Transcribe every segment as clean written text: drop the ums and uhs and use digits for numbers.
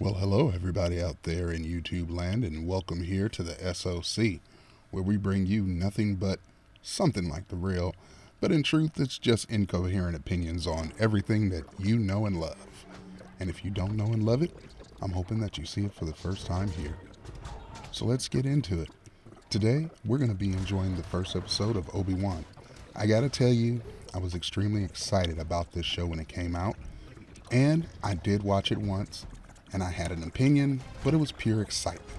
Well, hello, everybody out there in YouTube land, and welcome here to the SOC, where we bring you nothing but something like the real, but in truth, it's just incoherent opinions on everything that you know and love. And if you don't know and love it, I'm hoping that you see it for the first time here. So let's get into it. Today, we're going to be enjoying the first episode of Obi-Wan. I gotta tell you, I was extremely excited about this show when it came out, and I did watch it once, and I had an opinion, but it was pure excitement.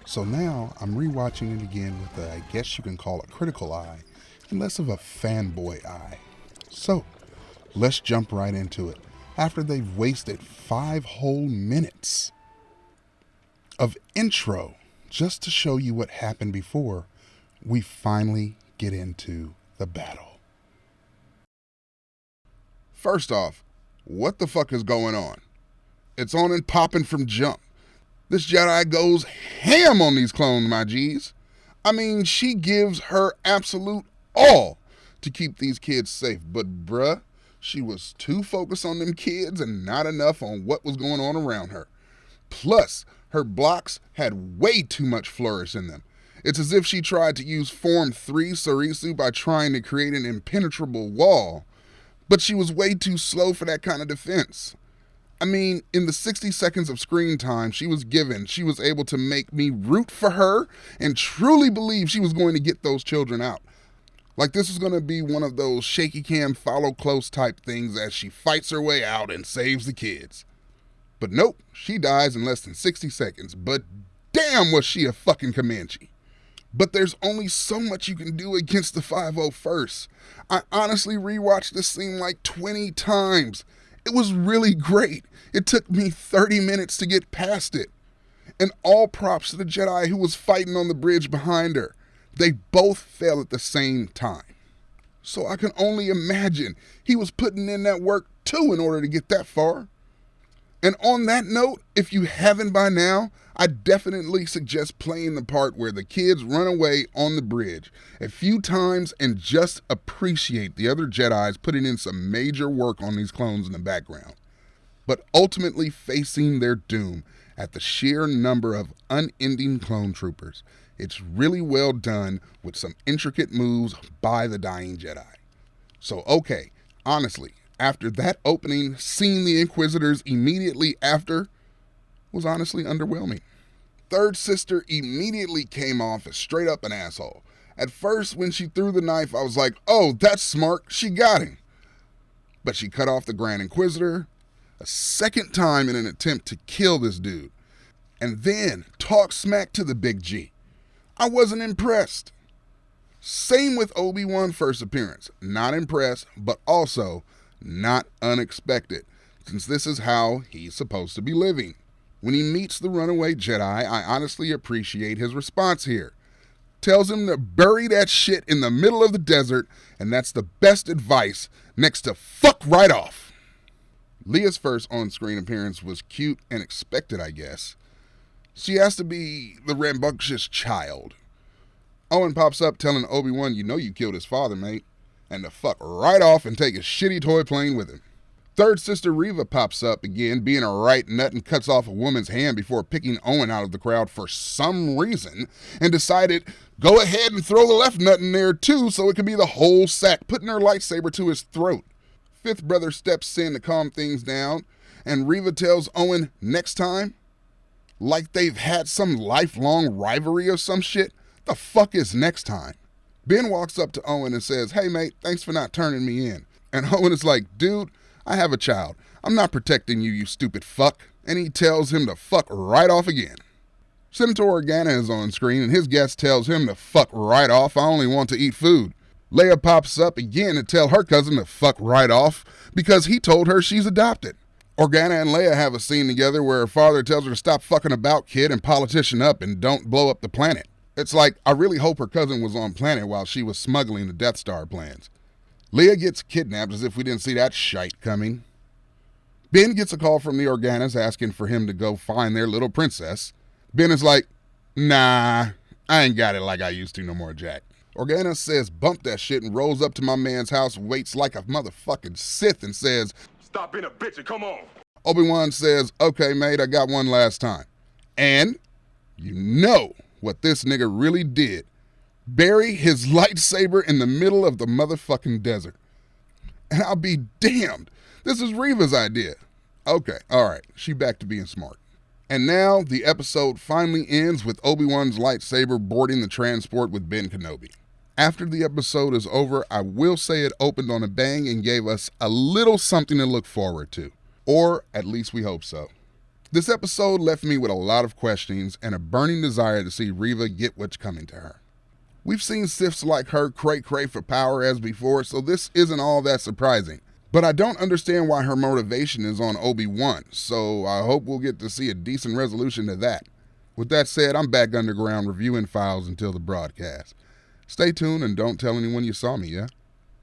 So now I'm rewatching it again with I guess you can call a critical eye, and less of a fanboy eye. So, let's jump right into it. After they've wasted 5 whole minutes of intro just to show you what happened before, we finally get into the battle. First off, what the fuck is going on? It's on and popping from jump. This Jedi goes ham on these clones, my G's. I mean, she gives her absolute all to keep these kids safe. But bruh, she was too focused on them kids and not enough on what was going on around her. Plus, her blocks had way too much flourish in them. It's as if she tried to use Form 3 Sarisu by trying to create an impenetrable wall. But she was way too slow for that kind of defense. I mean, in the 60 seconds of screen time she was given, she was able to make me root for her and truly believe she was going to get those children out. Like this was going to be one of those shaky cam follow close type things as she fights her way out and saves the kids. But nope, she dies in less than 60 seconds, but damn was she a fucking Comanche. But there's only so much you can do against the 501st. I honestly rewatched this scene like 20 times. It was really great. It took me 30 minutes to get past it. And all props to the Jedi who was fighting on the bridge behind her. They both fell at the same time. So I can only imagine he was putting in that work too in order to get that far. And on that note, if you haven't by now, I definitely suggest playing the part where the kids run away on the bridge a few times and just appreciate the other Jedis putting in some major work on these clones in the background, but ultimately facing their doom at the sheer number of unending clone troopers. It's really well done with some intricate moves by the dying Jedi. So okay, honestly, after that opening, seeing the Inquisitors immediately after was honestly underwhelming. Third sister immediately came off as straight up an asshole. At first, when she threw the knife, I was like, oh, that's smart, she got him. But she cut off the Grand Inquisitor a second time in an attempt to kill this dude. And then talk smack to the big G. I wasn't impressed. Same with Obi-Wan first appearance. Not impressed, but also not unexpected, since this is how he's supposed to be living. When he meets the runaway Jedi, I honestly appreciate his response here. Tells him to bury that shit in the middle of the desert, and that's the best advice next to fuck right off. Leia's first on-screen appearance was cute and expected, I guess. She has to be the rambunctious child. Owen pops up telling Obi-Wan, you know you killed his father, mate, and to fuck right off and take his shitty toy plane with him. Third sister Reva pops up again, being a right nut, and cuts off a woman's hand before picking Owen out of the crowd for some reason, and decided, go ahead and throw the left nut in there too so it could be the whole sack, putting her lightsaber to his throat. Fifth brother steps in to calm things down, and Reva tells Owen next time, like they've had some lifelong rivalry or some shit. The fuck is next time? Ben walks up to Owen and says, hey mate, thanks for not turning me in. And Owen is like, dude, I have a child. I'm not protecting you, you stupid fuck. And he tells him to fuck right off again. Senator Organa is on screen and his guest tells him to fuck right off. I only want to eat food. Leia pops up again to tell her cousin to fuck right off because he told her she's adopted. Organa and Leia have a scene together where her father tells her to stop fucking about, kid, and politician up and don't blow up the planet. It's like, I really hope her cousin was on planet while she was smuggling the Death Star plans. Leia gets kidnapped as if we didn't see that shite coming. Ben gets a call from the Organas asking for him to go find their little princess. Ben is like, nah, I ain't got it like I used to no more, Jack. Organa says bump that shit and rolls up to my man's house, waits like a motherfucking Sith and says, stop being a bitch and come on. Obi-Wan says, okay, mate, I got one last time. And you know what this nigga really did. Bury his lightsaber in the middle of the motherfucking desert. And I'll be damned. This is Reva's idea. Okay, alright, she back to being smart. And now the episode finally ends with Obi-Wan's lightsaber boarding the transport with Ben Kenobi. After the episode is over, I will say it opened on a bang and gave us a little something to look forward to. Or at least we hope so. This episode left me with a lot of questions and a burning desire to see Reva get what's coming to her. We've seen Siths like her cray-cray for power as before, so this isn't all that surprising. But I don't understand why her motivation is on Obi-Wan, so I hope we'll get to see a decent resolution to that. With that said, I'm back underground reviewing files until the broadcast. Stay tuned and don't tell anyone you saw me, yeah?